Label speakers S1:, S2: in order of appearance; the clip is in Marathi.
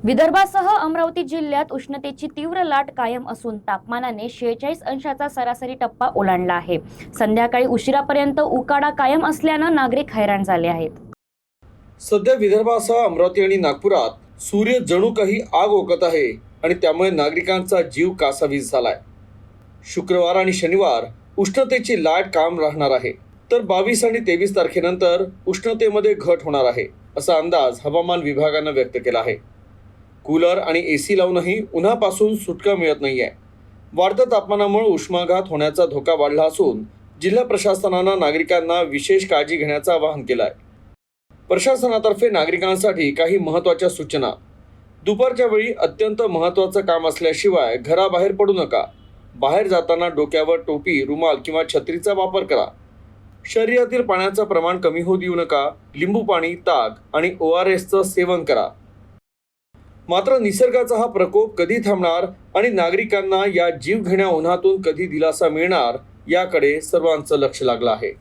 S1: विदर्भासह अमरावती जिल्ह्यात उष्णतेची तीव्र लाट कायम असून तापमानाने 46 अंशाचा सरासरी टप्पा ओलांडला आहे। संध्याकाळी उशिरापर्यंत उकाडा कायम असल्यानं नागरिक हैराण झाले आहेत।
S2: सध्या विदर्भासह अमरावती आणि नागपुरात सूर्य जणू काही आग ओकत आहे आणि त्यामुळे नागरिकांचा जीव कासावीस झालाय। शुक्रवार आणि शनिवार उष्णतेची लाट कायम राहणार आहे, तर 22 आणि 23 तारखेनंतर उष्णतेमध्ये घट होणार आहे, असा अंदाज हवामान विभागानं व्यक्त केला आहे। कूलर आणि एसी लावूनही उन्हापासून सुटका मिळत नाहीये। वाढत्या तापमानामुळे उष्माघात होण्याचा धोका वाढला असून जिल्हा प्रशासनानं नागरिकांना विशेष काळजी घेण्याचं आवाहन केलं आहे। प्रशासनातर्फे नागरिकांसाठी काही महत्त्वाच्या सूचना। दुपारच्या वेळी अत्यंत महत्त्वाचं काम असल्याशिवाय घराबाहेर पडू नका। बाहेर जाताना डोक्यावर टोपी, रुमाल किंवा छत्रीचा वापर करा। शरीरातील पाण्याचं प्रमाण कमी होऊ देऊ नका। लिंबू पाणी, ताक आणि ORSचं सेवन करा। मात्र निसर्गाचा हा प्रकोप कधी थांबणार आणि नागरिकांना या जीवघेण्या उन्हातून कधी दिलासा मिळणार याकडे सर्वांचं लक्ष लागलं आहे।